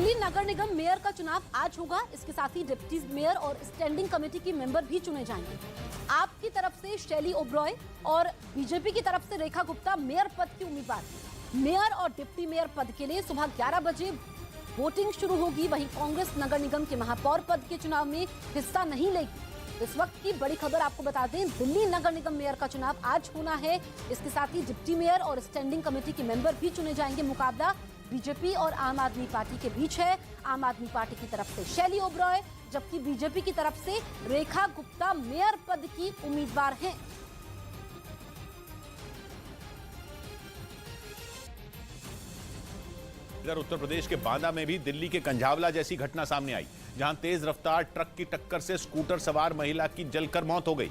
दिल्ली नगर निगम mayor का चुनाव आज होगा। इसके साथ ही डिप्टी मेयर और स्टैंडिंग कमेटी के मेंबर भी चुने जाएंगे। आप की तरफ से शैली ओब्रॉय और बीजेपी की तरफ से रेखा गुप्ता मेयर पद की उम्मीदवार। मेयर और डिप्टी मेयर पद के लिए सुबह 11 बजे वोटिंग शुरू होगी। वहीं कांग्रेस नगर निगम के महापौर पद के चुनाव में हिस्सा नहीं लेगी। इस वक्त की बड़ी खबर आपको बता दें, दिल्ली नगर निगम मेयर का चुनाव आज होना है। इसके साथ ही डिप्टी मेयर और स्टैंडिंग कमेटी के मेंबर भी चुने जाएंगे। मुकाबला बीजेपी और आम आदमी पार्टी के बीच है। आम आदमी पार्टी की तरफ से शैली ओब्रॉय, जबकि बीजेपी की तरफ से रेखा गुप्ता मेयर पद की उम्मीदवार हैं। इधर उत्तर प्रदेश के बांदा में भी दिल्ली के कंझावला जैसी घटना सामने आई, जहां तेज रफ्तार ट्रक की टक्कर से स्कूटर सवार महिला की जलकर मौत हो गई।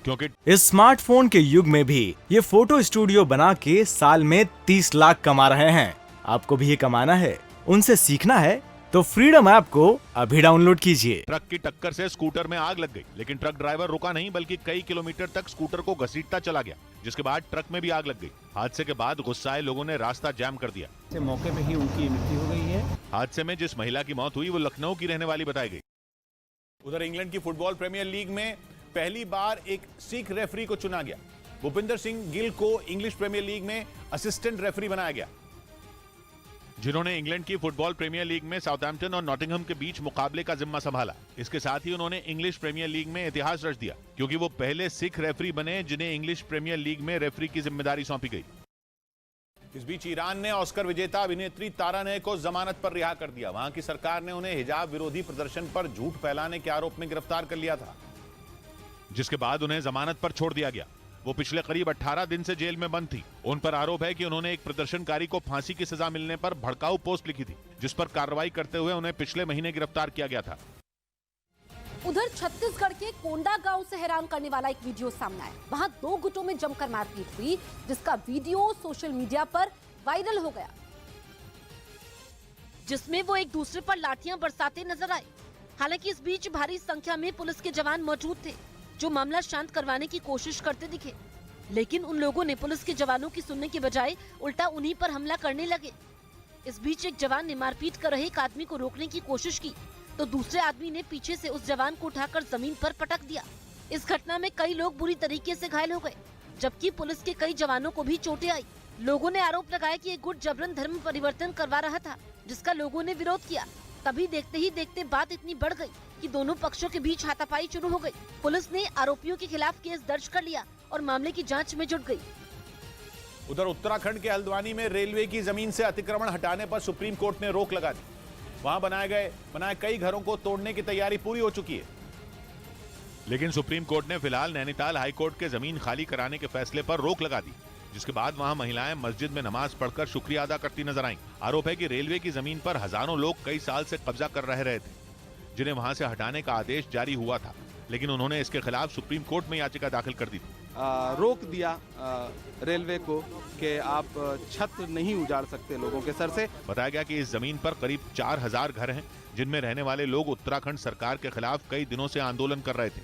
क्योंकि इस स्मार्टफोन के युग में भी ये फोटो स्टूडियो बना के साल में 30 लाख कमा रहे हैं। आपको भी ये कमाना है, उनसे सीखना है तो फ्रीडम ऐप को अभी डाउनलोड कीजिए। ट्रक की टक्कर से स्कूटर में आग लग गई, लेकिन ट्रक ड्राइवर रुका नहीं, बल्कि कई किलोमीटर तक स्कूटर को घसीटता चला गया, जिसके बाद ट्रक में भी आग लग गई। हादसे के बाद गुस्साए लोगों ने रास्ता जाम कर दिया। मौके पे ही उनकी मृत्यु हो गई है। हादसे में जिस महिला की मौत हुई वो लखनऊ की रहने वाली बताई गई। उधर इंग्लैंड की फुटबॉल प्रीमियर लीग में पहली बार एक सिख रेफरी को चुना गया। भूपिंदर सिंह गिल को इंग्लिश प्रीमियर लीग में असिस्टेंट रेफरी बनाया गया, जिन्होंने इंग्लैंड की फुटबॉल प्रीमियर लीग में साउथहैम्पटन और नॉटिंघम के बीच मुकाबले का जिम्मा संभाला। इसके साथ ही उन्होंने इंग्लिश प्रीमियर लीग में इतिहास रच दिया, क्योंकि वो पहले सिख रेफरी बने जिन्हें इंग्लिश प्रीमियर लीग में रेफरी की जिम्मेदारी सौंपी गई। इस बीच ईरान ने ऑस्कर विजेता अभिनेत्री तारा नए को जमानत पर रिहा कर दिया। वहां की सरकार ने उन्हें हिजाब विरोधी प्रदर्शन पर झूठ फैलाने के आरोप में गिरफ्तार कर लिया था, जिसके बाद उन्हें जमानत पर छोड़ दिया गया। वो पिछले करीब 18 दिन से जेल में बंद थी। उन पर आरोप है कि उन्होंने एक प्रदर्शनकारी को फांसी की सजा मिलने पर भड़काऊ पोस्ट लिखी थी, जिस पर कार्रवाई करते हुए उन्हें पिछले महीने गिरफ्तार किया गया था। उधर छत्तीसगढ़ के कोंडा गांव से हैरान करने वाला एक वीडियो सामने आया। वहां 2 गुटों में जमकर मारपीट हुई, जिसका वीडियो सोशल मीडिया पर वायरल हो गया, जिसमें वो एक दूसरे पर लाठियां बरसाते नजर आए। हालांकि इस बीच भारी संख्या में पुलिस के जवान मौजूद थे, जो मामला शांत करवाने की कोशिश करते दिखे। लेकिन उन लोगों ने पुलिस के जवानों की सुनने के बजाय उल्टा उन्हीं पर हमला करने लगे। इस बीच एक जवान ने मारपीट कर रहे एक आदमी को रोकने की कोशिश की, तो दूसरे आदमी ने पीछे से उस जवान को उठाकर जमीन पर पटक दिया। इस घटना में कई लोग बुरी तरीके से घायल हो गए, जबकि पुलिस के कई जवानों को भी चोटें आई। लोगों ने आरोप लगाया कि एक गुट जबरन धर्म परिवर्तन करवा रहा था, जिसका लोगों ने विरोध किया। तभी देखते ही देखते बात इतनी बढ़ गई कि दोनों पक्षों के बीच हाथापाई शुरू हो गई। पुलिस ने आरोपियों के खिलाफ केस दर्ज कर लिया और मामले की जांच में जुट गई। उधर उत्तराखंड के हल्द्वानी में रेलवे की जमीन से अतिक्रमण हटाने पर सुप्रीम कोर्ट ने रोक लगा दी। वहां बनाए कई घरों को तोड़ने की तैयारी पूरी हो चुकी है, लेकिन सुप्रीम कोर्ट ने फिलहाल नैनीताल हाईकोर्ट के जमीन खाली कराने के फैसले पर रोक लगा दी, जिसके बाद वहां महिलाएं मस्जिद में नमाज पढ़कर शुक्रिया अदा करती नजर आईं। आरोप है कि रेलवे की जमीन पर हजारों लोग कई साल से कब्जा कर रहे थे, जिन्हें वहां से हटाने का आदेश जारी हुआ था, लेकिन उन्होंने इसके खिलाफ सुप्रीम कोर्ट में याचिका दाखिल कर दी थी। रोक दिया रेलवे को कि आप छत नहीं उजाड़ सकते लोगों के सर से। बताया गया कि इस जमीन पर करीब 4000 घर हैं, जिनमें रहने वाले लोग उत्तराखंड सरकार के खिलाफ कई दिनों से आंदोलन कर रहे थे।